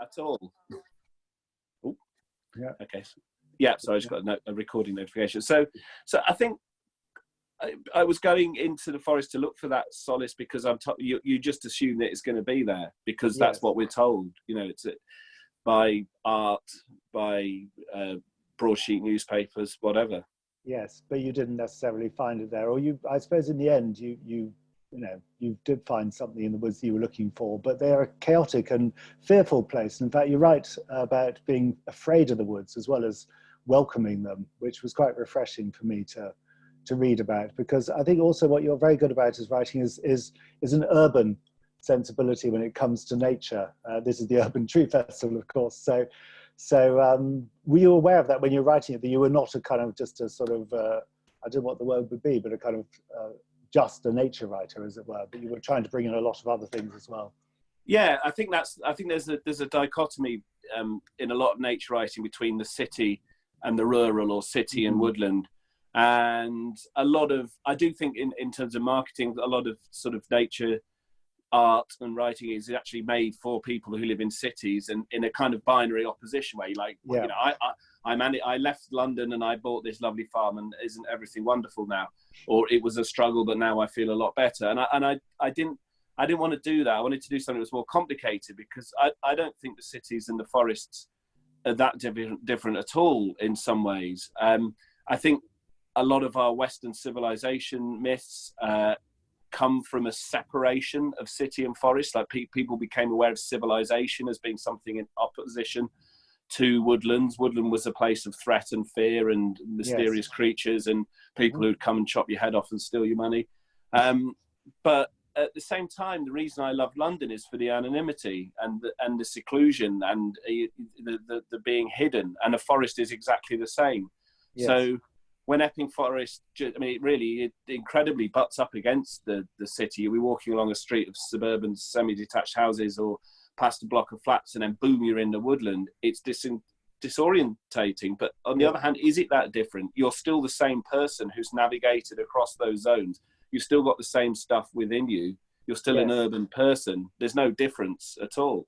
at all. Oh, yeah. Okay. Yeah, so I just got a recording notification. So I think I was going into the forest to look for that solace because you just assume that it's going to be there because that's what we're told. You know, it's by art, by broadsheet newspapers, whatever. Yes, but you didn't necessarily find it there, or I suppose in the end you did find something in the woods that you were looking for, but they're a chaotic and fearful place. In fact, you're right about being afraid of the woods as well as welcoming them, which was quite refreshing for me to read about, because I think also what you're very good about as writing is an urban sensibility when it comes to nature. This is the Urban Tree Festival, of course. So were you aware of that when you were writing it, that you were not a kind of just a sort of, I don't know what the word would be, but a kind of just a nature writer, as it were, but you were trying to bring in a lot of other things as well. Yeah, I think there's a dichotomy in a lot of nature writing between the city and the rural, or city and woodland. And I do think in terms of marketing, a lot of sort of nature art and writing is actually made for people who live in cities, and in a kind of binary opposition way. Like, you know, I left London and I bought this lovely farm, and isn't everything wonderful now? Or it was a struggle, but now I feel a lot better. And I didn't want to do that. I wanted to do something that was more complicated, because I don't think the cities and the forests are that different at all in some ways. I think a lot of our Western civilization myths come from a separation of city and forest. Like people became aware of civilization as being something in opposition to woodlands. Woodland was a place of threat and fear and mysterious creatures and people who'd come and chop your head off and steal your money. But at the same time, the reason I love London is for the anonymity and the seclusion and the being hidden. And a forest is exactly the same. Yes. So when Epping Forest, it incredibly butts up against the city. You'll be walking along a street of suburban semi-detached houses or past a block of flats, and then boom, you're in the woodland. It's disorientating. But on the other hand, is it that different? You're still the same person who's navigated across those zones. You've still got the same stuff within you. You're still an urban person. There's no difference at all.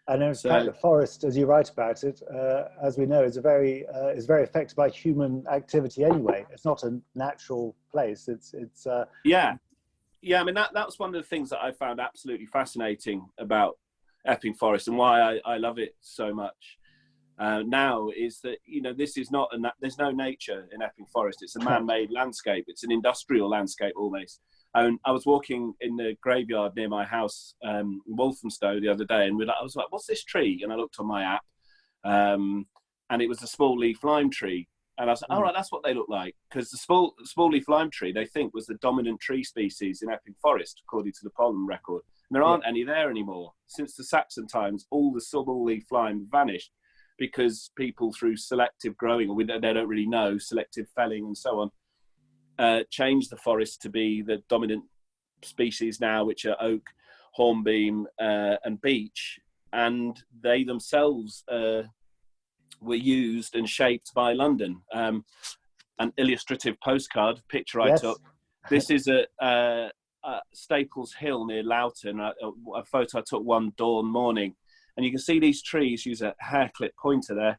And in fact, the forest, as you write about it, as we know, is very affected by human activity anyway. It's not a natural place. It's yeah. I mean, that's one of the things that I found absolutely fascinating about Epping Forest, and why I love it so much now, is that, you know, this is not there's no nature in Epping Forest. It's a man-made landscape. It's an industrial landscape almost. And I was walking in the graveyard near my house, Walthamstow, the other day, and I was like, "What's this tree?" And I looked on my app, and it was a small leaf lime tree. And I was like, "All right, that's what they look like." Because the small leaf lime tree, they think, was the dominant tree species in Epping Forest, according to the pollen record. And there aren't any there anymore. Since the Saxon times, all the small leaf lime vanished because people, through selective growing, or they don't really know, selective felling and so on, changed the forest to be the dominant species now, which are oak, hornbeam, and beech. And they themselves were used and shaped by London. An illustrative postcard, picture I took. This is at Staples Hill near Loughton, a photo I took one dawn morning. And you can see these trees, use a hair clip pointer there,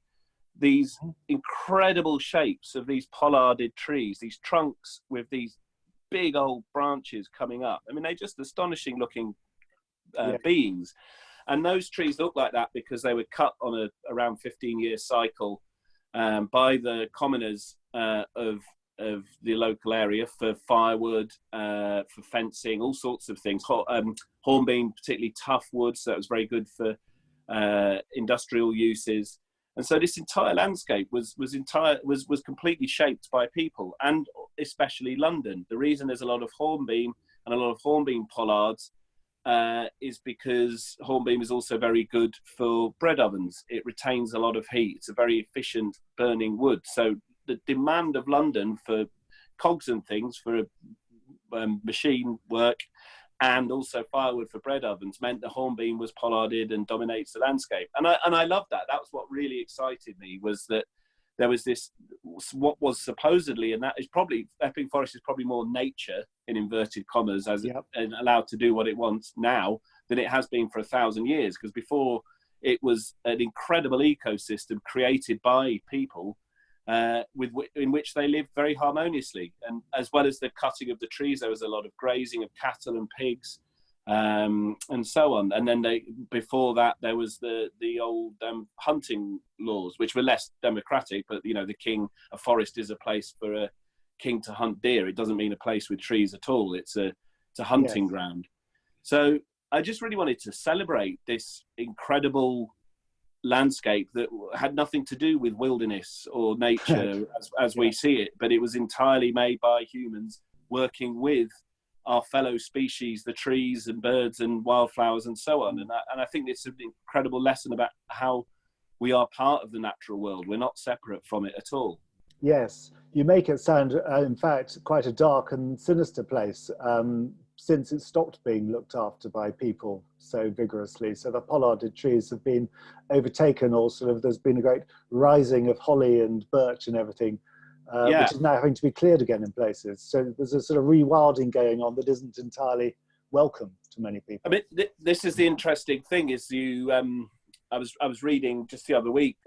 these incredible shapes of these pollarded trees, these trunks with these big old branches coming up. I mean, they're just astonishing looking beings. And those trees look like that because they were cut on a around 15-year cycle by the commoners of the local area for firewood, for fencing, all sorts of things. Hornbeam, particularly tough wood, so that was very good for industrial uses. And so this entire landscape was completely shaped by people, and especially London. The reason there's a lot of hornbeam and a lot of hornbeam pollards is because hornbeam is also very good for bread ovens. It retains a lot of heat. It's a very efficient burning wood. So the demand of London for cogs and things, for machine work, and also firewood for bread ovens, meant the hornbeam was pollarded and dominates the landscape. And I loved that. That was what really excited me, was that there was this, what was supposedly, and that is probably, Epping Forest is probably more nature, in inverted commas, and allowed to do what it wants now than it has been for 1,000 years. Because before it was an incredible ecosystem created by people, in which they lived very harmoniously. And as well as the cutting of the trees, there was a lot of grazing of cattle and pigs, and so on. And then before that, there was the old hunting laws, which were less democratic. But a forest is a place for a king to hunt deer. It doesn't mean a place with trees at all. It's a hunting ground. So I just really wanted to celebrate this incredible landscape that had nothing to do with wilderness or nature as we see it, but it was entirely made by humans working with our fellow species, the trees and birds and wildflowers and so on. And I think it's an incredible lesson about how we are part of the natural world. We're not separate from it at all. Yes, you make it sound, in fact, quite a dark and sinister place, since it stopped being looked after by people so vigorously. So the pollarded trees have been overtaken, or sort of there's been a great rising of holly and birch and everything, which is now having to be cleared again in places. So there's a sort of rewilding going on that isn't entirely welcome to many people. I mean, this is the interesting thing is I was reading just the other week,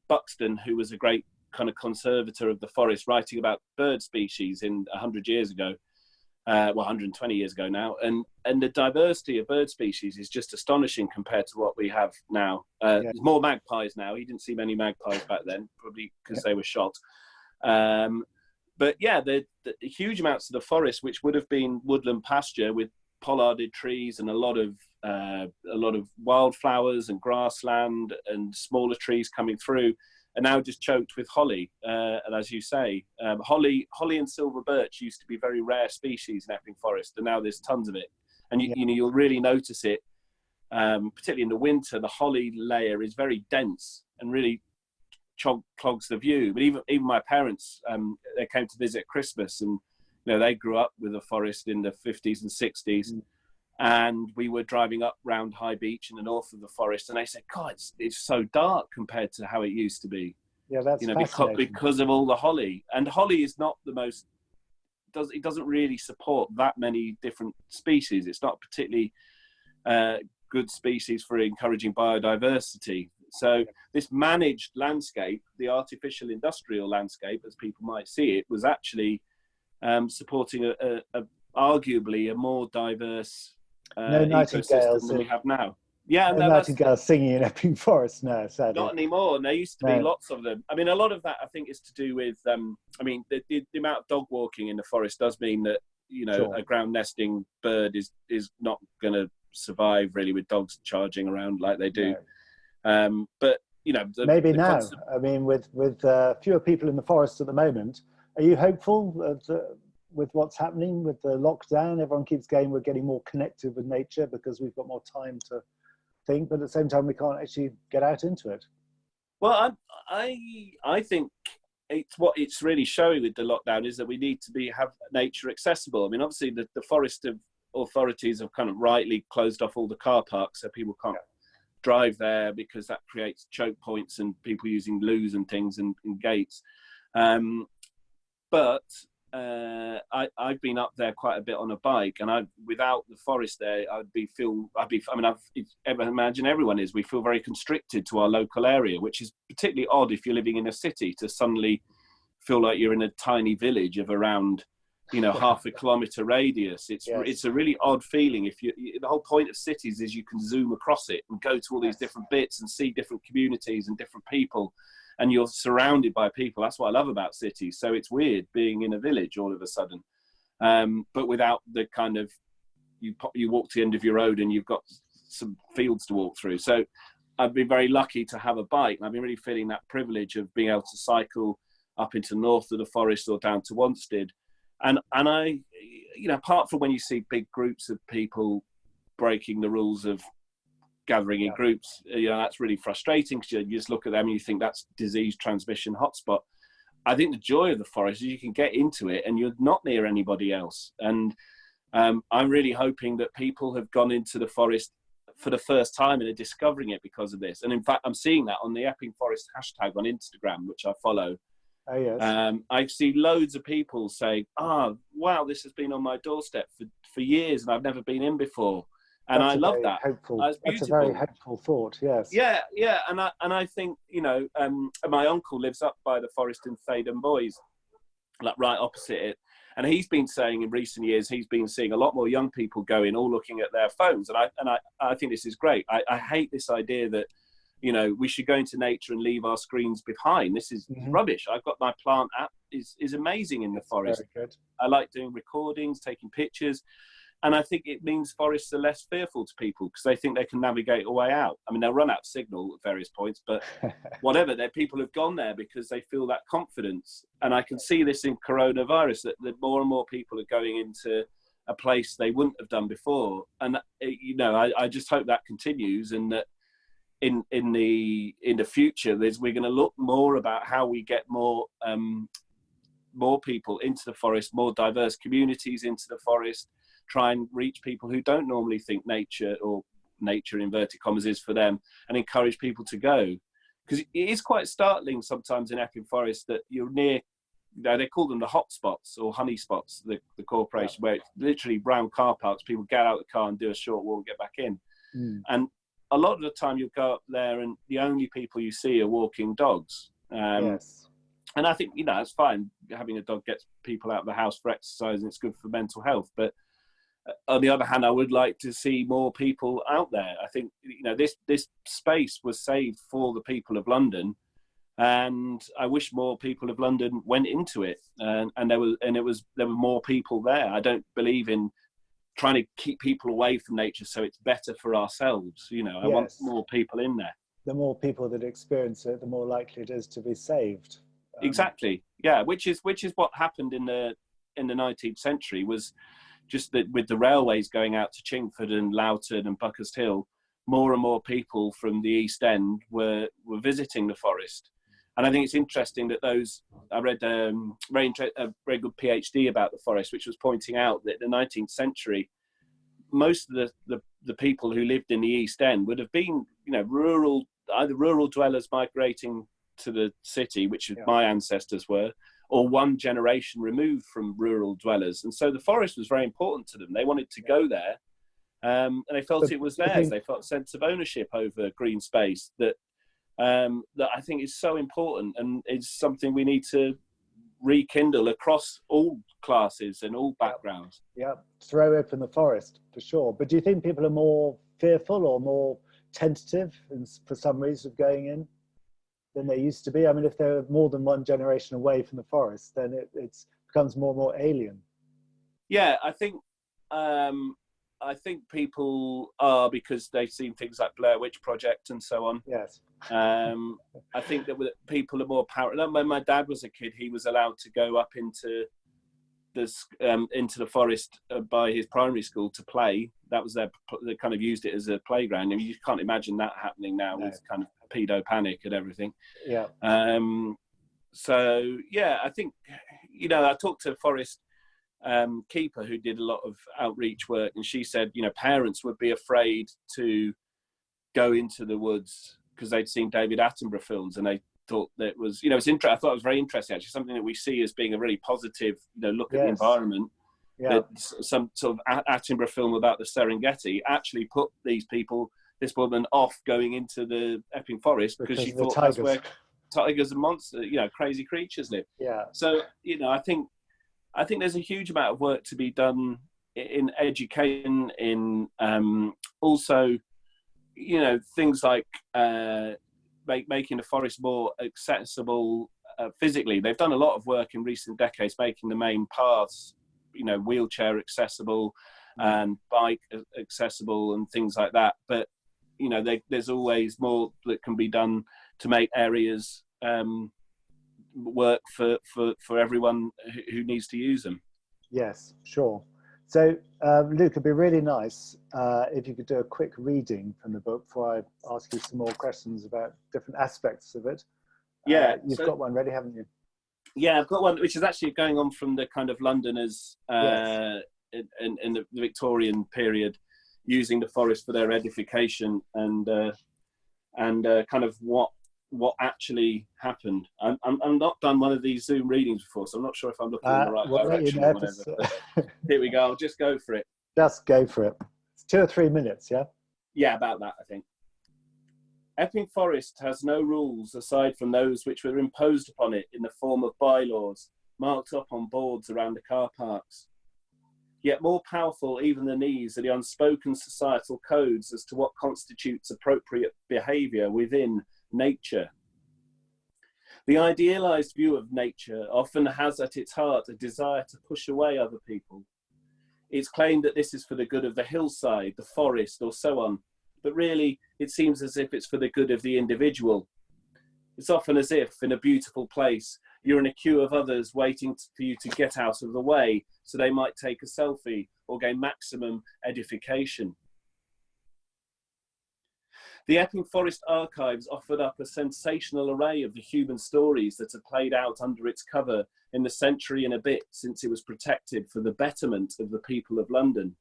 Buxton, who was a great kind of conservator of the forest, writing about bird species 100 years ago. 120 years ago now, and the diversity of bird species is just astonishing compared to what we have now. There's more magpies now. He didn't see many magpies back then, probably because they were shot. But yeah, the huge amounts of the forest, which would have been woodland pasture with pollarded trees and a lot of wildflowers and grassland and smaller trees coming through, are now just choked with holly. And as you say, holly and silver birch used to be very rare species in Epping Forest, and now there's tons of it. And you'll really notice it, particularly in the winter. The holly layer is very dense and really clogs the view. But even my parents, they came to visit Christmas, and they grew up with the forest in the 50s and 60s. And we were driving up round High Beach in the north of the forest, and they said, God, it's so dark compared to how it used to be. Yeah, that's fascinating. Because of all the holly. And holly is not the most, it doesn't really support that many different species. It's not particularly good species for encouraging biodiversity. So this managed landscape, the artificial industrial landscape, as people might see it, was actually supporting arguably a more diverse no nightingales than we have now. Yeah, no nightingales singing in Epping Forest now, sadly. Not anymore. And there used to be lots of them. I mean, a lot of that I think is to do with the amount of dog walking in the forest does mean that a ground nesting bird is not going to survive really with dogs charging around like they do. But maybe now. I mean, with fewer people in the forest at the moment, are you hopeful with what's happening with the lockdown? Everyone keeps saying we're getting more connected with nature because we've got more time to think, but at the same time we can't actually get out into it. Well, I think what it's really showing with the lockdown is that we need to have nature accessible. I mean, obviously the forest authorities have kind of rightly closed off all the car parks, so people can't drive there because that creates choke points and people using loos and things and gates. But I've been up there quite a bit on a bike, and without the forest there, I imagine everyone is. We feel very constricted to our local area, which is particularly odd if you're living in a city to suddenly feel like you're in a tiny village of around, half a kilometre radius. It's a really odd feeling. The whole point of cities is you can zoom across it and go to all these different bits and see different communities and different people. And you're surrounded by people. That's what I love about cities. So it's weird being in a village all of a sudden, but without the kind of you walk to the end of your road and you've got some fields to walk through. So I've been very lucky to have a bike, and I've been really feeling that privilege of being able to cycle up into north of the forest or down to Wanstead. And I, apart from when you see big groups of people breaking the rules of gathering in groups, that's really frustrating because you just look at them and you think that's disease transmission hotspot. I think the joy of the forest is you can get into it and you're not near anybody else. And I'm really hoping that people have gone into the forest for the first time and are discovering it because of this. And in fact, I'm seeing that on the Epping Forest hashtag on Instagram, which I follow. Oh, yes. I see loads of people saying, wow, this has been on my doorstep for years and I've never been in before. And I love that. That's a very hopeful thought. Yes. Yeah, yeah, and I think, you know, my uncle lives up by the forest in Thaden Boys, like right opposite it, and he's been saying in recent years he's been seeing a lot more young people going, all looking at their phones, and I think this is great. I hate this idea that, you know, we should go into nature and leave our screens behind. This is rubbish. I've got my plant app is amazing in the forest. Very good. I like doing recordings, taking pictures. And I think it means forests are less fearful to people because they think they can navigate a way out. I mean, they'll run out of signal at various points, but whatever, people have gone there because they feel that confidence. And I can see this in coronavirus, that more and more people are going into a place they wouldn't have done before. And, you know, I just hope that continues, and that in the future, we're going to look more about how we get more people into the forest, more diverse communities into the forest, try and reach people who don't normally think nature, or nature in inverted commas, is for them, and encourage people to go. Because it is quite startling sometimes in Epping Forest that you're near, you know, they call them the hot spots or honey spots, the corporation, where it's literally brown car parks. People get out of the car and do a short walk and get back in. And a lot of the time you'll go up there and the only people you see are walking dogs. Yes. And I think, you know, it's fine. Having a dog gets people out of the house for exercise and it's good for mental health. But on the other hand, I would like to see more people out there. I think, you know, this space was saved for the people of London, and I wish more people of London went into it. And there were more people there. I don't believe in trying to keep people away from nature so it's better for ourselves. You know, I want more people in there. The more people that experience it, the more likely it is to be saved. Exactly. Yeah, which is what happened in the 19th century, was just that with the railways going out to Chingford and Loughton and Buckhurst Hill, more and more people from the East End were visiting the forest. And I think it's interesting that I read a very good PhD about the forest, which was pointing out that in the 19th century, most of the people who lived in the East End would have been, you know, either rural dwellers migrating to the city, which my ancestors were, or one generation removed from rural dwellers. And so the forest was very important to them. They wanted to go there, and they felt it was theirs. They felt a sense of ownership over green space that I think is so important, and is something we need to rekindle across all classes and all backgrounds. Yeah, throw open the forest, for sure. But do you think people are more fearful or more tentative for some reason of going in than they used to be? I mean, if they're more than one generation away from the forest, then it becomes more and more alien. Yeah, I think people are, because they've seen things like Blair Witch Project and so on. Yes. I think that people are more paranoid. When my dad was a kid, he was allowed to go up into the forest by his primary school to play. That was they kind of used it as a playground. I mean, you can't imagine that happening now with kind of pedo panic and everything. Yeah. So yeah, I think, you know, I talked to a forest keeper who did a lot of outreach work, and she said, you know, parents would be afraid to go into the woods because they'd seen David Attenborough films, and they thought that it was, you know, it's interesting. I thought it was very interesting, actually, something that we see as being a really positive, you know, look at the environment. Yeah. That some sort of Attenborough film about the Serengeti actually put this woman off going into the Epping Forest because she thought that's where tigers and monsters, you know, crazy creatures live. Yeah. So, you know, I think there's a huge amount of work to be done in education, in also, you know, things like making the forest more accessible physically. They've done a lot of work in recent decades making the main paths, you know, wheelchair accessible and bike accessible and things like that. But, you know, there's always more that can be done to make areas work for everyone who needs to use them. Yes, sure. So, Luke, it'd be really nice if you could do a quick reading from the book before I ask you some more questions about different aspects of it. Yeah. You've got one ready, haven't you? Yeah, I've got one, which is actually going on from the kind of Londoners in the Victorian period, using the forest for their edification and kind of what actually happened. I'm not done one of these Zoom readings before, so I'm not sure if I'm looking in the right direction or whatever. Here we go. I'll just go for it. Just go for it. It's 2 or 3 minutes, yeah? Yeah, about that, I think. Epping Forest has no rules aside from those which were imposed upon it in the form of bylaws, marked up on boards around the car parks. Yet more powerful even than these are the unspoken societal codes as to what constitutes appropriate behaviour within nature. The idealised view of nature often has at its heart a desire to push away other people. It's claimed that this is for the good of the hillside, the forest, or so on, but really it seems as if it's for the good of the individual. It's often as if, in a beautiful place, you're in a queue of others waiting for you to get out of the way so they might take a selfie or gain maximum edification. The Epping Forest Archives offered up a sensational array of the human stories that had played out under its cover in the century and a bit since it was protected for the betterment of the people of London.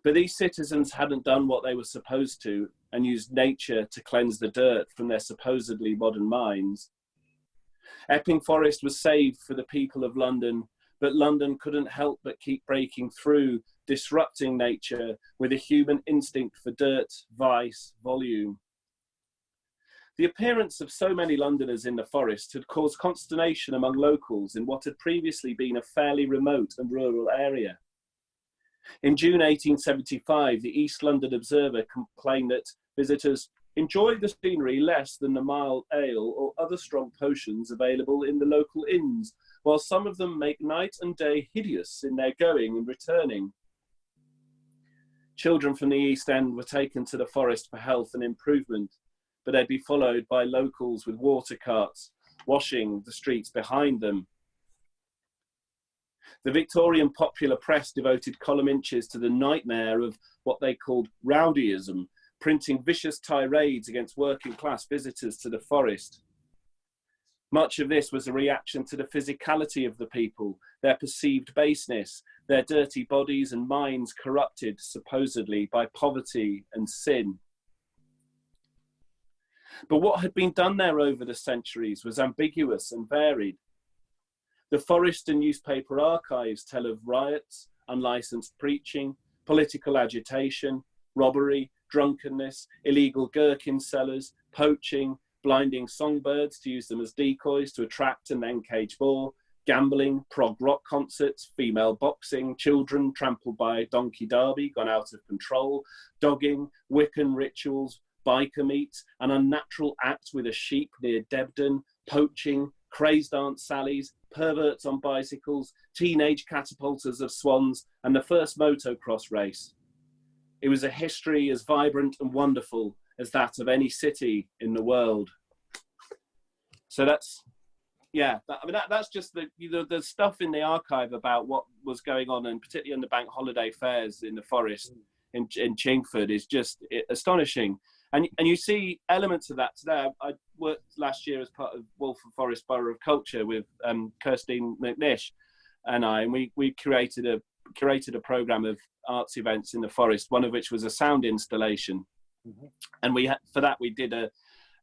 But these citizens hadn't done what they were supposed to and used nature to cleanse the dirt from their supposedly modern minds. Epping Forest was saved for the people of London, but London couldn't help but keep breaking through, disrupting nature with a human instinct for dirt, vice, volume. The appearance of so many Londoners in the forest had caused consternation among locals in what had previously been a fairly remote and rural area. In June 1875, the East London Observer complained that visitors enjoy the scenery less than the mild ale or other strong potions available in the local inns, while some of them make night and day hideous in their going and returning. Children from the East End were taken to the forest for health and improvement, but they'd be followed by locals with water carts, washing the streets behind them. The Victorian popular press devoted column inches to the nightmare of what they called rowdyism, printing vicious tirades against working class visitors to the forest. Much of this was a reaction to the physicality of the people, their perceived baseness, their dirty bodies and minds corrupted supposedly by poverty and sin. But what had been done there over the centuries was ambiguous and varied. The forest and newspaper archives tell of riots, unlicensed preaching, political agitation, robbery, drunkenness, illegal gherkin sellers, poaching, blinding songbirds to use them as decoys to attract and then cage boar, gambling, prog rock concerts, female boxing, children trampled by donkey derby gone out of control, dogging, Wiccan rituals, biker meets, an unnatural act with a sheep near Debden, poaching, crazed Aunt Sallies, perverts on bicycles, teenage catapulters of swans, and the first motocross race. It was a history as vibrant and wonderful as that of any city in the world. So that's, yeah, that's just the stuff in the archive about what was going on, and particularly on the bank holiday fairs in the forest in Chingford is just astonishing. And you see elements of that today. I worked last year as part of Waltham Forest Borough of Culture with Kirsteen McNish and we curated a programme of arts events in the forest, one of which was a sound installation. Mm-hmm. And we did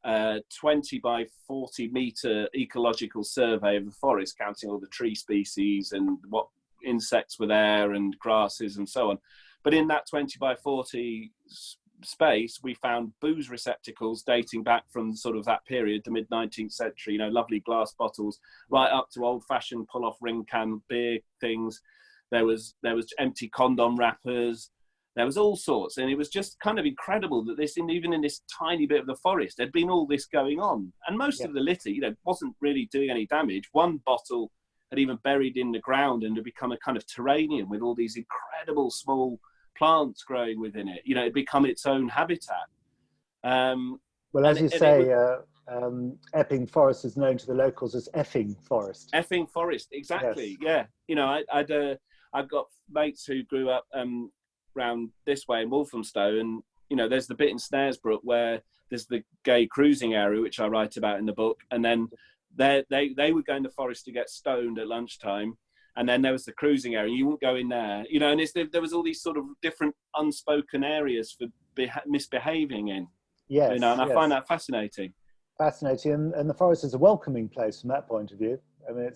a 20 by 40 metre ecological survey of the forest, counting all the tree species and what insects were there and grasses and so on. But in that 20 by 40 space, we found booze receptacles dating back from sort of that period, the mid-19th century, lovely glass bottles, right up to old-fashioned pull-off ring can beer things. There was empty condom wrappers. There was all sorts, and it was just kind of incredible that even in this tiny bit of the forest, there'd been all this going on. And most of the litter, wasn't really doing any damage. One bottle had even buried in the ground and had become a kind of terrarium with all these incredible small plants growing within it. It'd become its own habitat. Well, as you say, Epping Forest is known to the locals as Effing Forest. Effing Forest, exactly. Yes. Yeah, I've got mates who grew up round this way in Walthamstow, and there's the bit in Snaresbrook where there's the gay cruising area, which I write about in the book, and then they would go in the forest to get stoned at lunchtime. And then there was the cruising area. You wouldn't go in there, and there was all these sort of different unspoken areas for misbehaving in. Yes. And I find that fascinating. Fascinating. And the forest is a welcoming place from that point of view. I mean,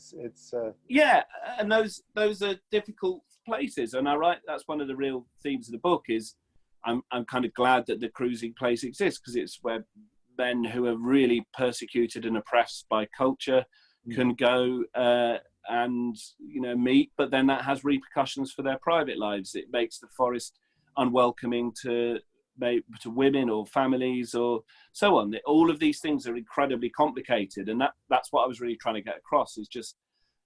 yeah, and those are difficult places, and that's one of the real themes of the book. Is I'm kind of glad that the cruising place exists, because it's where men who are really persecuted and oppressed by culture can go and meet, but then that has repercussions for their private lives. It makes the forest unwelcoming to women or families or so on. All of these things are incredibly complicated, and that's what I was really trying to get across, is just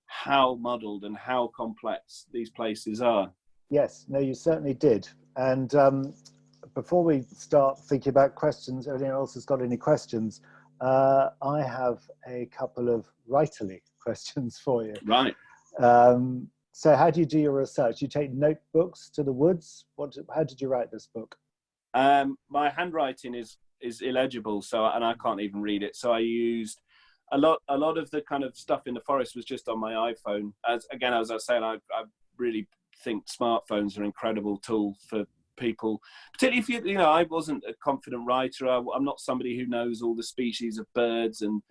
how muddled and how complex these places are. Yes, no, you certainly did. And before we start thinking about questions, anyone else has got any questions, I have a couple of writerly questions for you. Right. So how do you do your research? You take notebooks to the woods? How did you write this book? My handwriting is illegible, and I can't even read it. So I used a lot of the kind of stuff in the forest was just on my iPhone. As I was saying, I really think smartphones are an incredible tool for people, particularly if I wasn't a confident writer. I'm not somebody who knows all the species of birds and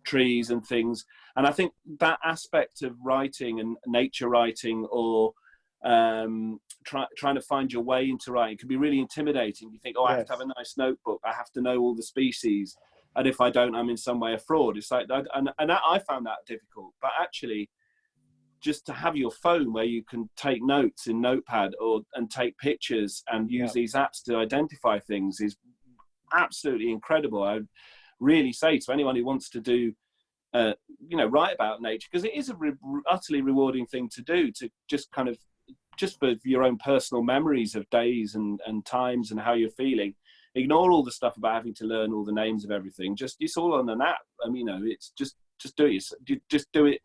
trees and things. And I think that aspect of writing and nature writing, or trying to find your way into writing, can be really intimidating. You think, I have to have a nice notebook, I have to know all the species, and if I don't, I'm in some way a fraud. It's like that, and I found that difficult. But actually, just to have your phone where you can take notes in Notepad and take pictures and use these apps to identify things is absolutely incredible. I really say to anyone who wants to do write about nature, because it is a utterly rewarding thing to do, to just kind of, just for your own personal memories of days and times and how you're feeling. Ignore all the stuff about having to learn all the names of everything. It's all on an app. I mean, it's just do it. Just do it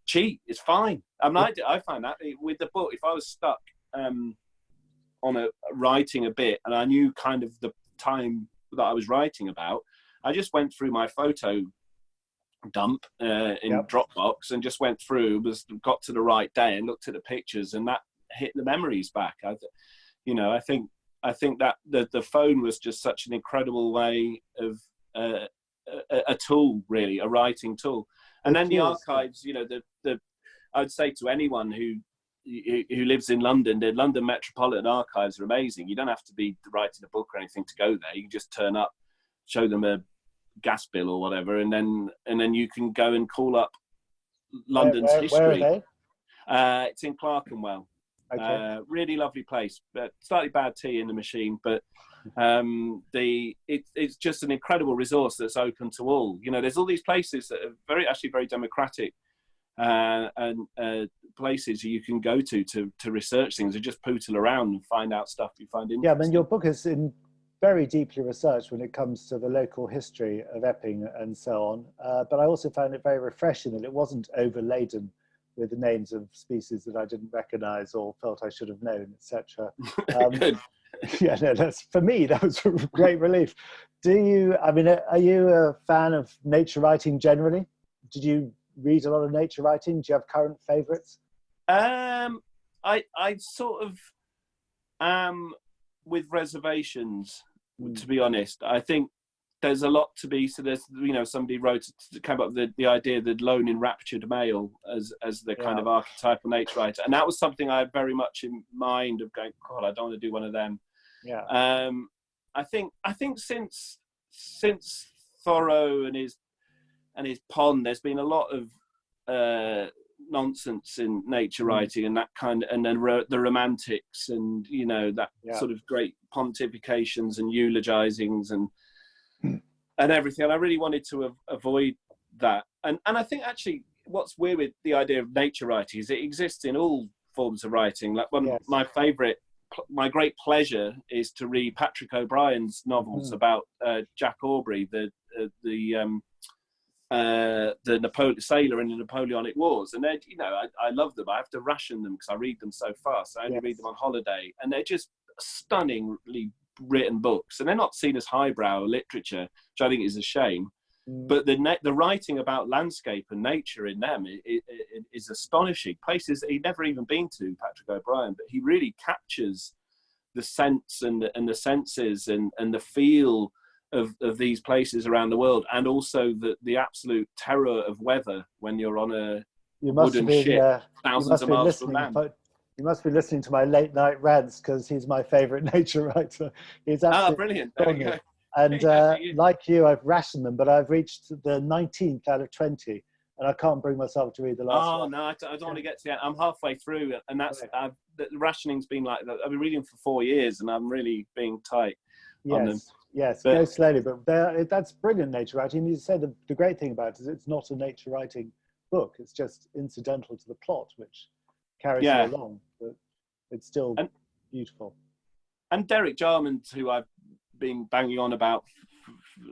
cheap. It's fine. I find that with the book, if I was stuck on writing a bit, and I knew kind of the time that I was writing about, I just went through my photo dump in Dropbox and just went through, got to the right day and looked at the pictures, and that hit the memories back. I think that the phone was just such an incredible way of a tool, really, a writing tool. And then the archives, I'd say to anyone who lives in London, the London Metropolitan Archives are amazing. You don't have to be writing a book or anything to go there. You can just turn up, show them a gas bill or whatever, and then you can go and call up London's history. Where are they? It's in Clerkenwell. Okay. Really lovely place, but slightly bad tea in the machine, but it's just an incredible resource that's open to all. There's all these places that are very democratic and places you can go to research things, or just pootle around and find out stuff you find interesting. Yeah, I mean, your book is very deeply researched when it comes to the local history of Epping and so on, but I also found it very refreshing that it wasn't overladen with the names of species that I didn't recognize or felt I should have known, etc. Good. Yeah, no, for me, that was a great relief. Are you a fan of nature writing generally? Did you read a lot of nature writing? Do you have current favorites? I sort of am with reservations, to be honest. I think there's a lot to be, so there's, somebody came up with the idea of the lone enraptured male as the kind of archetypal nature writer, and that was something I had very much in mind of going, God, I don't want to do one of them. I think since Thoreau and his pond, there's been a lot of nonsense in nature writing, and that and then the romantics, and sort of great pontifications and eulogizings and everything. And I really wanted to avoid that. And I think actually what's weird with the idea of nature writing is it exists in all forms of writing. Like my great pleasure is to read Patrick O'Brien's novels about Jack Aubrey, the sailor in the Napoleonic Wars, and they're, I love them. I have to ration them because I read them so fast. I only read them on holiday, and they're just stunningly written books, and they're not seen as highbrow literature, which I think is a shame. But the writing about landscape and nature in them is astonishing. Places that he'd never even been to, Patrick O'Brien, but he really captures the sense and the senses and the feel of these places around the world, and also the absolute terror of weather when you're on a wooden ship thousands of miles from land. You must be listening to my late night rants, because he's my favourite nature writer. He's absolutely brilliant. There we go. And like you, I've rationed them, but I've reached the 19th out of 20, and I can't bring myself to read the last one. No, I don't want to get to that. I'm halfway through, and that's the rationing's been like that. I've been reading for 4 years, and I'm really being tight on them. Yes, go slowly, but that's brilliant nature writing. You said the great thing about it is it's not a nature writing book. It's just incidental to the plot, which carries you along, but it's still beautiful. And Derek Jarman, who I've been banging on about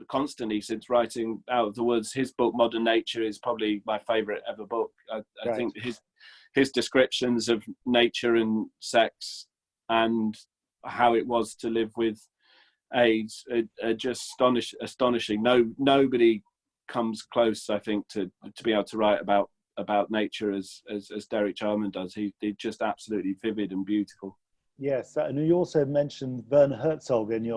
constantly since writing Out of the Woods, his book Modern Nature is probably my favourite ever book. I think his descriptions of nature and sex and how it was to live with AIDS are just astonishing. Nobody comes close, I think, to be able to write about nature as Derek Jarman does. He's just absolutely vivid and beautiful. Yes, and you also mentioned Werner Herzog in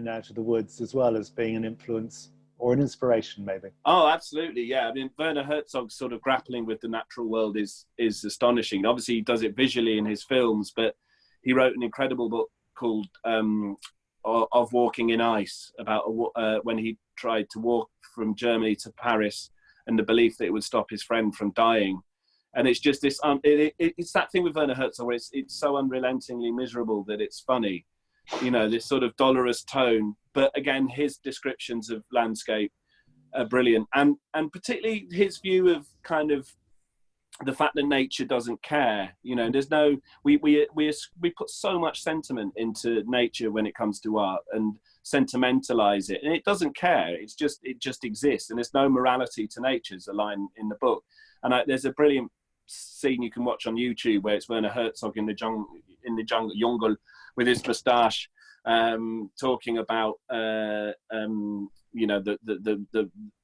Out of the Woods as well as being an influence or an inspiration, maybe. Oh, absolutely, yeah. I mean, Werner Herzog's sort of grappling with the natural world is astonishing. Obviously, he does it visually in his films, but he wrote an incredible book called Of Walking in Ice, about when he tried to walk from Germany to Paris and the belief that it would stop his friend from dying. And it's just this, it's that thing with Werner Herzog where it's so unrelentingly miserable that it's funny, this sort of dolorous tone. But again, his descriptions of landscape are brilliant. And particularly his view of kind of the fact that nature doesn't care. There's no, we put so much sentiment into nature when it comes to art and sentimentalize it, and it doesn't care. It just exists, and there's no morality to nature, is a line in the book. And there's a brilliant scene you can watch on YouTube where it's Werner Herzog in the jungle with his moustache, talking about the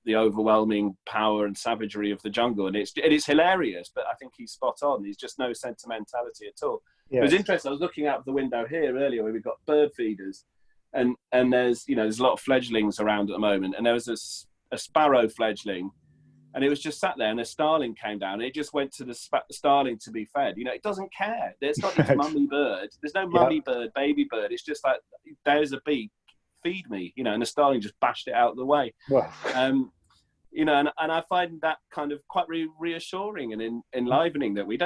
overwhelming power and savagery of the jungle, and it's hilarious. But I think he's spot on. There's just no sentimentality at all. Yes. It was interesting. I was looking out the window here earlier where we've got bird feeders, and there's there's a lot of fledglings around at the moment, and there was a sparrow fledgling. And it was just sat there, and a starling came down, and it just went to the starling to be fed. It doesn't care. There's not its mummy bird. There's no mummy bird, baby bird. It's just like, there's a bee, feed me, and the starling just bashed it out of the way. Wow. And I find that kind of quite reassuring and enlivening, that we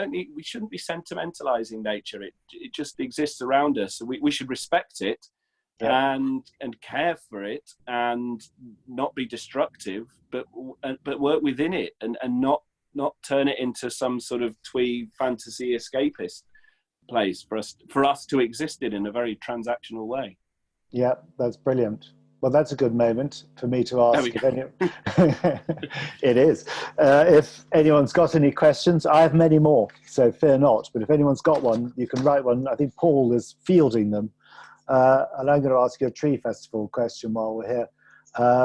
shouldn't be sentimentalizing nature. It just exists around us. So we should respect it. Yeah. And care for it, and not be destructive, but work within it, and not turn it into some sort of twee fantasy escapist place for us to exist in a very transactional way. Yeah, that's brilliant. Well, that's a good moment for me to ask it is. If anyone's got any questions, I have many more, so fear not. But if anyone's got one, you can write one. I think Paul is fielding them. And I'm going to ask you a tree festival question while we're here,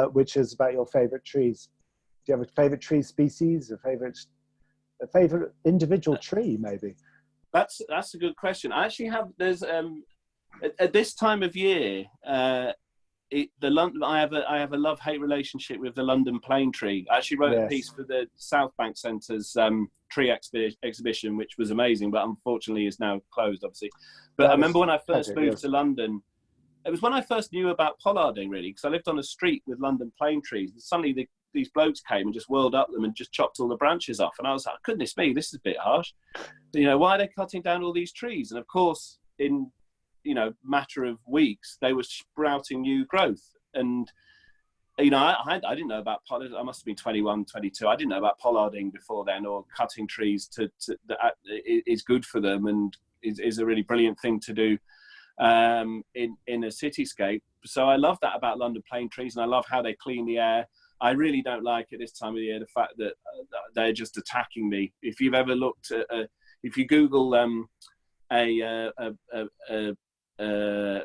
which is about your favourite trees. Do you have a favourite tree species, a favourite individual tree, maybe? That's a good question. I actually have. There's at this time of year, I have a love-hate relationship with the London plane tree. I actually wrote a piece for the South Bank Centre's tree exhibition, which was amazing, but unfortunately is now closed, obviously. But I remember when I first moved to London, it was when I first knew about pollarding, really, because I lived on a street with London plane trees. And suddenly these blokes came and just whirled up them and just chopped all the branches off. And I was like, goodness me, this is a bit harsh. Why are they cutting down all these trees? And of course, in matter of weeks, they were sprouting new growth. And I didn't know about pollarding. I must have been 21, 22. I didn't know about pollarding before then, or cutting trees that is good for them and is a really brilliant thing to do in a cityscape. So I love that about London plane trees, and I love how they clean the air. I really don't like at this time of the year the fact that they're just attacking me. If you've ever looked at, if you Google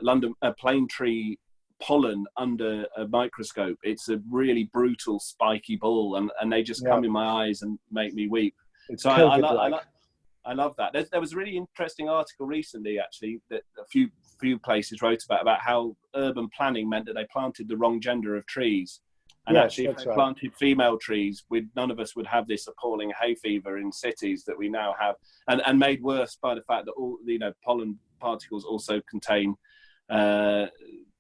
London plane tree pollen under a microscope, it's a really brutal spiky ball, and they just come in my eyes and make me weep. So I love that. There was a really interesting article recently, actually, that a few few places wrote about how urban planning meant that they planted the wrong gender of trees. And Yes, actually, if they right. planted female trees, none of us would have this appalling hay fever in cities that we now have, and made worse by the fact that all pollen particles also contain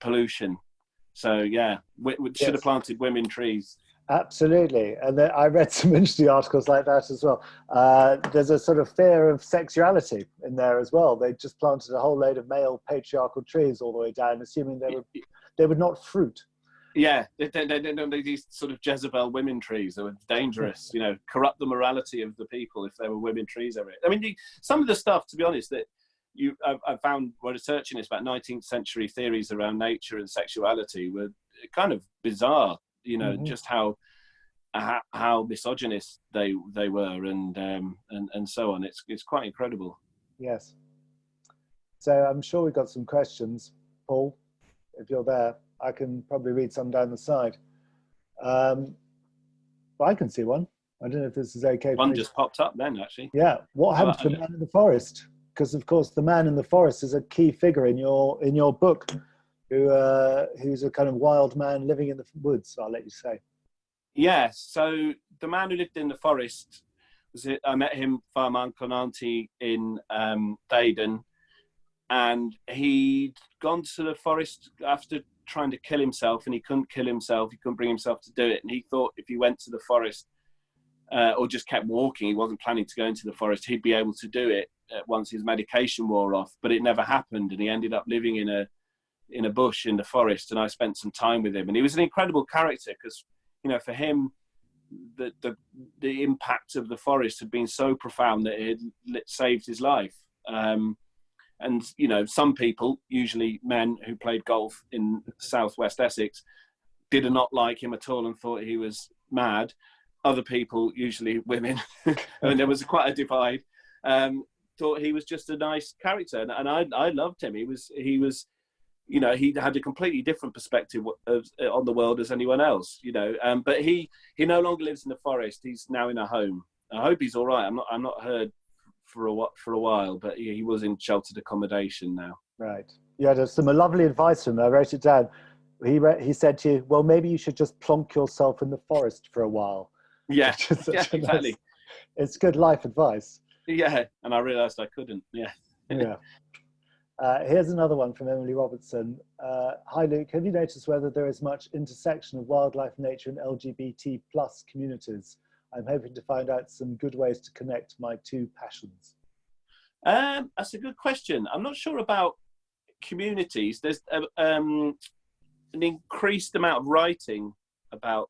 pollution. So yeah, we should have planted women trees. Absolutely. And then I read some interesting articles like that as well. There's a sort of fear of sexuality in there as well. They just planted a whole load of male patriarchal trees all the way down, assuming they would not fruit. Yeah, these sort of Jezebel women trees that were dangerous, corrupt the morality of the people if there were women trees over it. I mean, some of the stuff, to be honest, that I found while researching this about 19th century theories around nature and sexuality were kind of bizarre. Just how misogynist they were, and so on. It's quite incredible. Yes. So I'm sure we've got some questions, Paul. If you're there, I can probably read some down the side. But I can see one. I don't know if this is okay. One just popped up then, actually. Yeah. What happened to the man in the forest? Because of course, the man in the forest is a key figure in your book, who's a kind of wild man living in the woods. I'll let you say. Yeah. So the man who lived in the forest I met him via my uncle and auntie in Baden, and he'd gone to the forest after trying to kill himself, and he couldn't kill himself. He couldn't bring himself to do it, and he thought if he went to the forest or just kept walking, he wasn't planning to go into the forest, he'd be able to do it once his medication wore off. But it never happened, and he ended up living in a bush in the forest, and I spent some time with him, and he was an incredible character because, for him, the impact of the forest had been so profound that it had saved his life. And some people, usually men who played golf in southwest Essex, did not like him at all and thought he was mad. Other people, usually women, and there was quite a divide, thought he was just a nice character, and I loved him. He was he had a completely different perspective on the world as anyone else, but he no longer lives in the forest. He's now in a home. I hope he's all right. I'm not heard for a while, but he was in sheltered accommodation now. Right. Yeah, there's some lovely advice from him. I wrote it down. He said to you, well, maybe you should just plonk yourself in the forest for a while. Yeah, exactly. It's good life advice. Yeah, and I realised I couldn't. Yeah. Yeah. Here's another one from Emily Robertson. Hi, Luke. Have you noticed whether there is much intersection of wildlife, nature, and LGBT plus communities? I'm hoping to find out some good ways to connect my two passions. That's a good question. I'm not sure about communities. There's an increased amount of writing by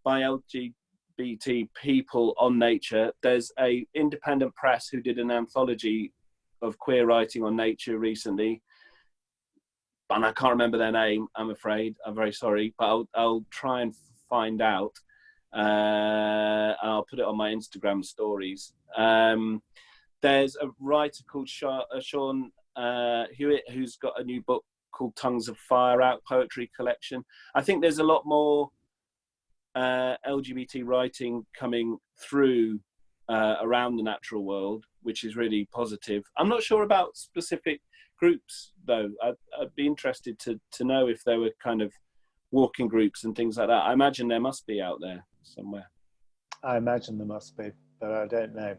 LGBT people on nature. There's a independent press who did an anthology of queer writing on nature recently, and I can't remember their name, I'm afraid. I'm very sorry, but I'll try and find out, and I'll put it on my Instagram stories. There's a writer called Sean Hewitt who's got a new book called Tongues of Fire out, poetry collection. I think there's a lot more LGBT writing coming through around the natural world, which is really positive. I'm not sure about specific groups, though. I'd be interested to know if there were kind of walking groups and things like that. I imagine there must be out there somewhere. I imagine there must be, but I don't know.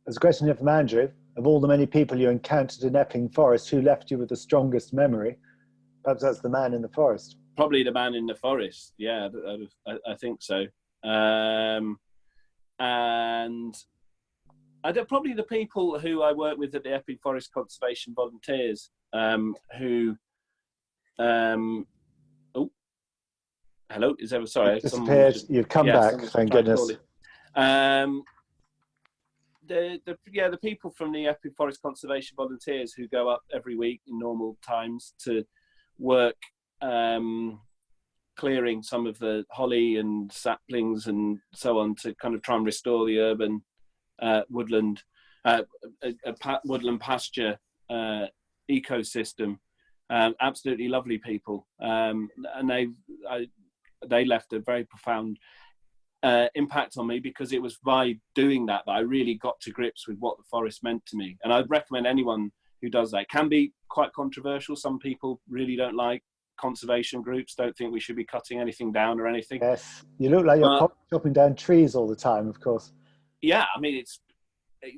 There's a question here from Andrew. Of all the many people you encountered in Epping Forest, who left you with the strongest memory? Perhaps that's the man in the forest. Probably the man in the forest. Yeah, I think so. And probably the people who I work with at the Epping Forest Conservation Volunteers, who, oh, hello, is there? Sorry, disappeared. You've come back. Thank goodness. The people from the Epping Forest Conservation Volunteers who go up every week in normal times to work clearing some of the holly and saplings and so on to kind of try and restore the urban woodland pasture ecosystem. Absolutely lovely people, and they left a very profound impact on me, because it was by doing that I really got to grips with what the forest meant to me. And I'd recommend anyone who does that. It can be quite controversial. Some people really don't like conservation groups, don't think we should be cutting anything down or anything. Yes, you look like you're chopping down trees all the time, of course. Yeah, I mean,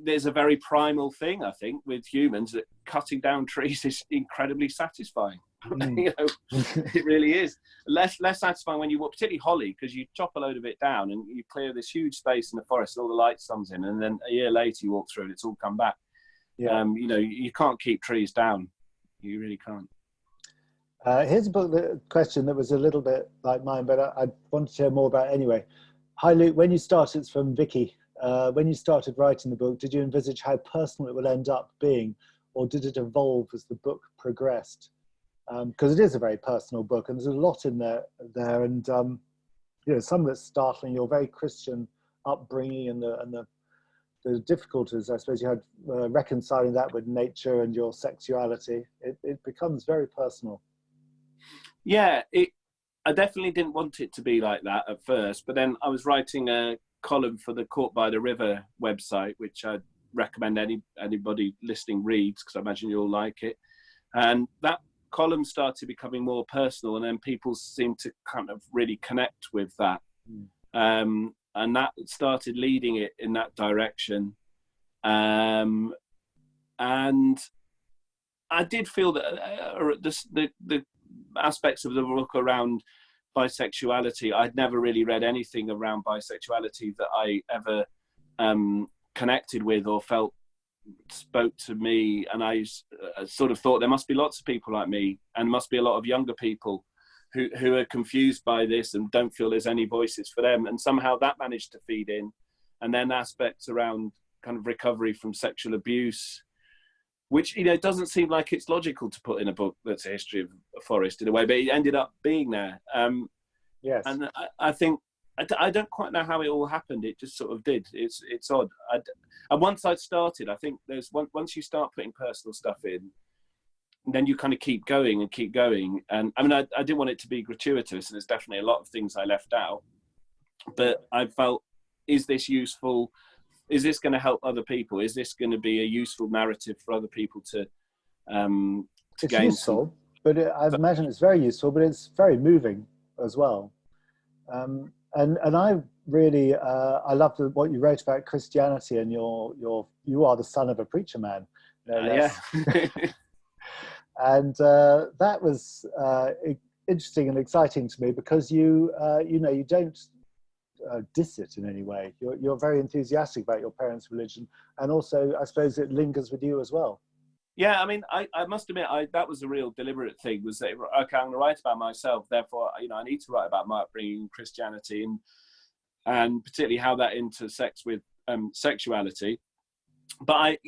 there's a very primal thing, I think, with humans, that cutting down trees is incredibly satisfying. You know, it really is. Less satisfying when you walk, particularly holly, because you chop a load of it down and you clear this huge space in the forest and all the light comes in, and then a year later you walk through and it's all come back. Yeah. You know, you can't keep trees down. You really can't. Here's a question that was a little bit like mine, but I wanted to hear more about it anyway. Hi, Luke. When you started, it's from Vicky. When you started writing the book, did you envisage how personal it would end up being, or did it evolve as the book progressed? Because it is a very personal book, and there's a lot in there, and you know, some of it's startling. Your very Christian upbringing and the difficulties, I suppose, you had reconciling that with nature and your sexuality. It becomes very personal. Yeah, I definitely didn't want it to be like that at first, but then I was writing a column for the Caught by the River website, which I'd recommend anybody listening reads, because I imagine you'll like it. And that column started becoming more personal, and then people seemed to kind of really connect with that. And that started leading it in that direction. And I did feel that the aspects of the book around bisexuality, I'd never really read anything around bisexuality that I ever connected with or felt spoke to me, and I sort of thought there must be lots of people like me, and must be a lot of younger people who are confused by this and don't feel there's any voices for them, and somehow that managed to feed in. And then aspects around kind of recovery from sexual abuse, which, you know, it doesn't seem like it's logical to put in a book that's a history of a forest in a way, but it ended up being there. Yes. And I think, I don't quite know how it all happened. It just sort of did. It's odd. And once I'd started, I think once you start putting personal stuff in, then you kind of keep going and keep going. And I mean, I didn't want it to be gratuitous, and there's definitely a lot of things I left out. But I felt, is this useful? Is this going to help other people? Is this going to be a useful narrative for other people to it's gain? Useful, but I imagine it's very useful, but it's very moving as well. And I really I love what you wrote about Christianity, and you are the son of a preacher man. No less. Yeah. And that was interesting and exciting to me, because you know, you don't diss it in any way. You're very enthusiastic about your parents' religion, and also I suppose it lingers with you as well. Yeah, I mean, I must admit, that was a real deliberate thing, was that, okay, I'm going to write about myself, therefore, you know, I need to write about my upbringing, Christianity, and particularly how that intersects with sexuality. But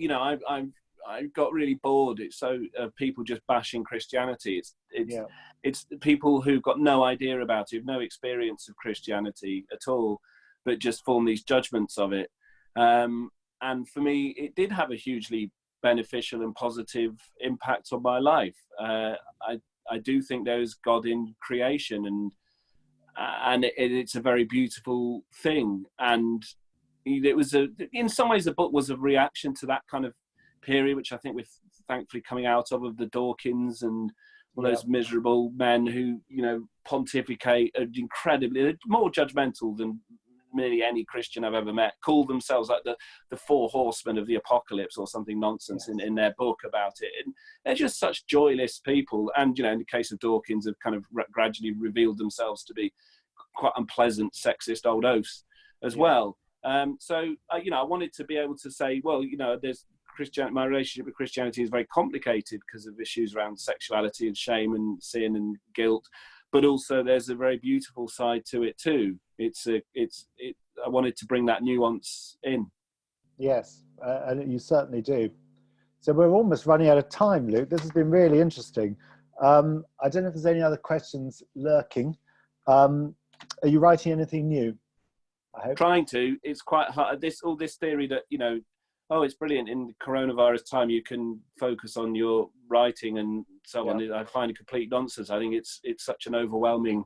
I got really bored. It's so people just bashing Christianity. It's people who've got no idea about it, who've no experience of Christianity at all, but just form these judgments of it. And for me, it did have a hugely beneficial and positive impact on my life. I do think there is God in creation, and it's a very beautiful thing. And it was in some ways the book was a reaction to that kind of period, which I think we're thankfully coming out of the Dawkins and all those miserable men who, you know, pontificate incredibly, more judgmental than nearly any Christian I've ever met, call themselves like the four horsemen of the apocalypse or something nonsense in their book about it. And they're just such joyless people. And, you know, in the case of Dawkins, have kind of gradually revealed themselves to be quite unpleasant, sexist old oafs as well. So, you know, I wanted to be able to say, well, you know, my relationship with Christianity is very complicated because of issues around sexuality and shame and sin and guilt. But also there's a very beautiful side to it too. I wanted to bring that nuance in. Yes, and you certainly do. So we're almost running out of time, Luke. This has been really interesting. I don't know if there's any other questions lurking. Are you writing anything new? I hope. Trying to. It's quite hard. All this theory that, you know, oh, it's brilliant. In the coronavirus time, you can focus on your writing and so on. I find it complete nonsense. I think it's such an overwhelming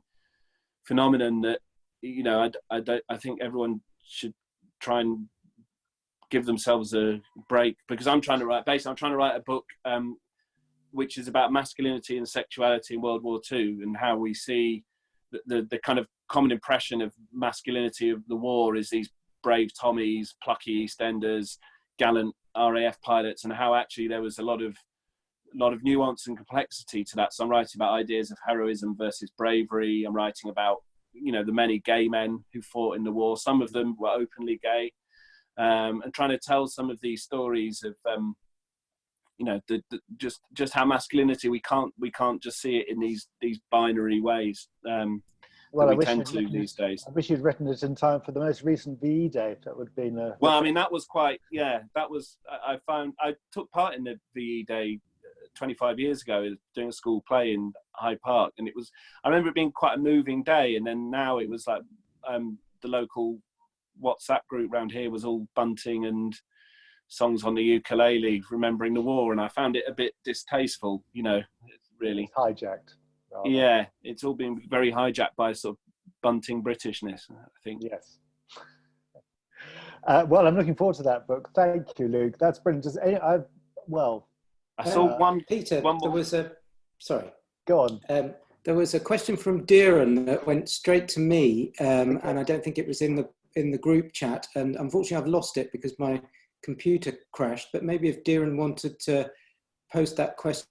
phenomenon that, you know, I think everyone should try and give themselves a break, because I'm trying to write a book which is about masculinity and sexuality in World War II, and how we see the kind of common impression of masculinity of the war is these brave Tommies, plucky EastEnders, gallant RAF pilots, and how actually there was a lot of nuance and complexity to that. So I'm writing about ideas of heroism versus bravery. I'm writing about, you know, the many gay men who fought in the war. Some of them were openly gay, and trying to tell some of these stories of, you know, just how masculinity, we can't just see it in these binary ways well, that we tend to these days. I wish you'd written it in time for the most recent VE Day. That would have been a... Well, I mean, that was quite, yeah, that was, I took part in the VE Day 25 years ago, doing a school play in Hyde Park, and I remember it being quite a moving day. And then now it was like the local WhatsApp group around here was all bunting and songs on the ukulele remembering the war, and I found it a bit distasteful, you know, really. It's hijacked. Rather. Yeah, it's all been very hijacked by sort of bunting Britishness, I think. Yes. Well, I'm looking forward to that book. Thank you, Luke. That's brilliant. I saw one. Peter, one more. there was a... Sorry. Go on. There was a question from Darren that went straight to me, and I don't think it was in the group chat, and unfortunately I've lost it because my computer crashed. But maybe if Darren wanted to post that question.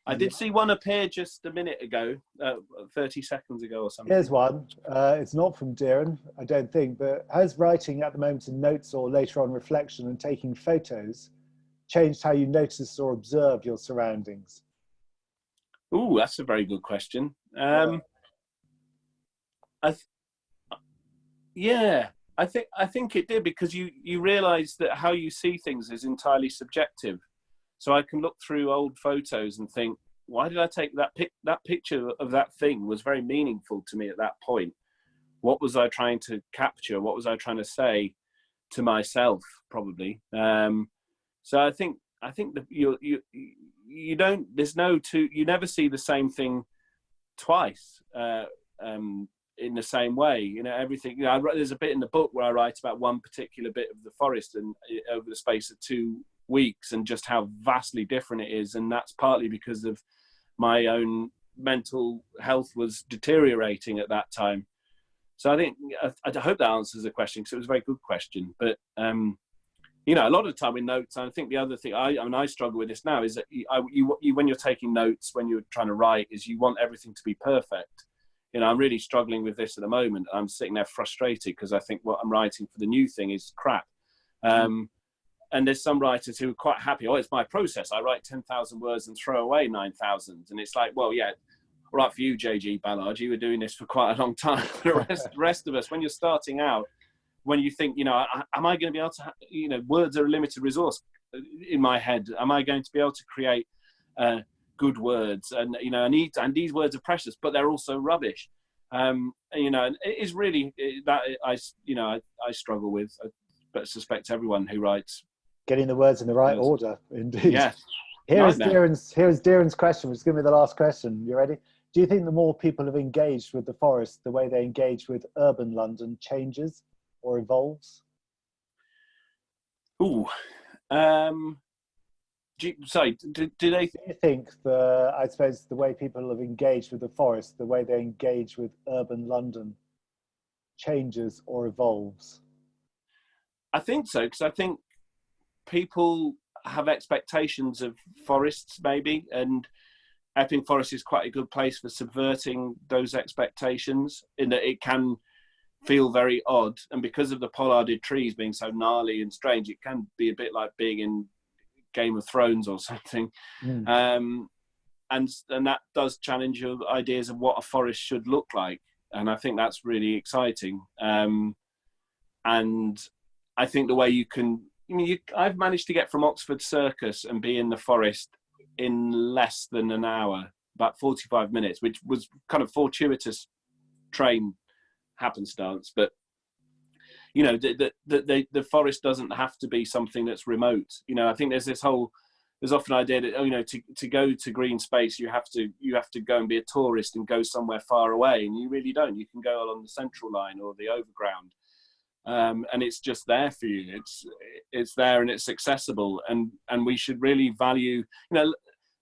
I did see one appear just a minute ago, 30 seconds ago or something. Here's one. It's not from Darren, I don't think, but has writing at the moment in notes or later on reflection and taking photos changed how you notice or observe your surroundings? Ooh, that's a very good question. I think it did, because you realise that how you see things is entirely subjective. So I can look through old photos and think, why did I take that picture of that thing was very meaningful to me at that point. What was I trying to capture? What was I trying to say to myself? Probably. So I think that you don't. There's no two. You never see the same thing twice in the same way. You know, everything. You know, there's a bit in the book where I write about one particular bit of the forest, and over the space of 2 weeks, and just how vastly different it is. And that's partly because of my own mental health was deteriorating at that time. So I think, I hope that answers the question, because it was a very good question. But, you know, a lot of the time in notes, I think the other thing, I struggle with this now, is that when you're taking notes, when you're trying to write, is you want everything to be perfect. You know, I'm really struggling with this at the moment. I'm sitting there frustrated because I think what I'm writing for the new thing is crap. And there's some writers who are quite happy. Oh, it's my process. I write 10,000 words and throw away 9,000. And it's like, well, yeah, right for you, J.G. Ballard. You were doing this for quite a long time. The rest of us, when you're starting out, when you think, you know, am I going to be able to, you know, words are a limited resource in my head. Am I going to be able to create good words? And, you know, and these words are precious, but they're also rubbish. You know, and it is really that I struggle with, but I suspect everyone who writes. Getting the words in the right order, indeed. Yeah. Here's Darren's question, which is going to be the last question. You ready? Do you think the more people have engaged with the forest, the way they engage with urban London changes or evolves? Ooh. Do they think I suppose the way people have engaged with the forest, the way they engage with urban London changes or evolves? I think so, because I think people have expectations of forests, maybe, and Epping Forest is quite a good place for subverting those expectations, in that it can feel very odd, and because of the pollarded trees being so gnarly and strange, it can be a bit like being in Game of Thrones or something. And that does challenge your ideas of what a forest should look like, and I think that's really exciting. And I think the way you can, I've managed to get from Oxford Circus and be in the forest in less than an hour, about 45 minutes, which was kind of fortuitous train happenstance. But, you know, the forest doesn't have to be something that's remote. You know, I think there's often an idea that, you know, to go to green space, you have to go and be a tourist and go somewhere far away, and you really don't. You can go along the Central Line or the Overground. and it's just there for you. It's there and it's accessible, and we should really value. The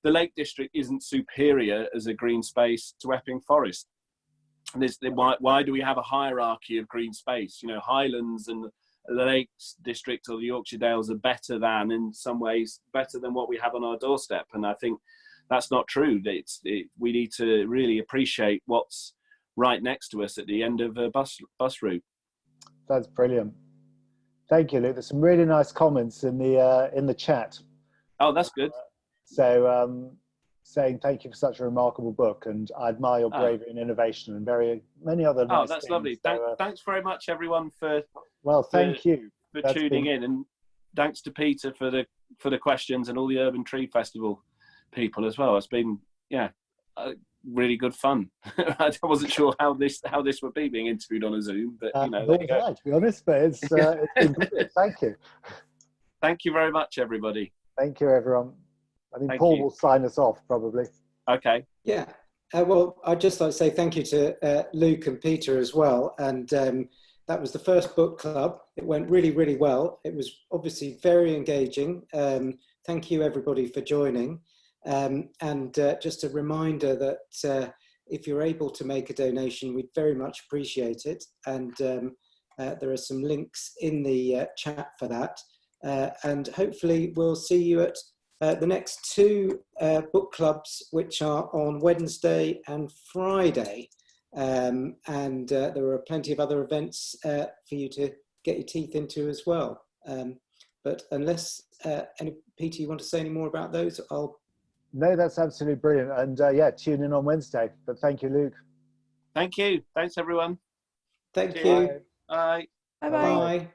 Lake District isn't superior as a green space to Epping Forest. Why do we have a hierarchy of green space? Highlands and the Lakes District or the Yorkshire Dales are better than, in some ways, better than what we have on our doorstep. And I think that's not true. We need to really appreciate what's right next to us at the end of a bus route. That's brilliant. Thank you, Luke. There's some really nice comments in the chat. Oh, that's good. Saying thank you for such a remarkable book, and I admire your bravery and innovation, and many other nice that's things. lovely. Thanks very much, everyone, thank you for tuning in, and thanks to Peter for the questions, and all the Urban Tree Festival people as well. It's been really good fun. I wasn't sure how this would be being interviewed on a Zoom, but there you go. To be honest, but it's been brilliant. Thank you. Thank you very much, everybody. Thank you, everyone. I think Paul will sign us off, probably. Okay. Yeah. Well, I'd just like to say thank you to Luke and Peter as well. And that was the first book club. It went really, really well. It was obviously very engaging. Thank you, everybody, for joining. And just a reminder that if you're able to make a donation, we'd very much appreciate it. And there are some links in the chat for that. And hopefully we'll see you at the next two book clubs, which are on Wednesday and Friday. And there are plenty of other events for you to get your teeth into as well. But unless, Peter, you want to say any more about those, No, that's absolutely brilliant. And tune in on Wednesday. But thank you, Luke. Thank you. Thanks, everyone. Thank you. Bye. Bye-bye. Bye.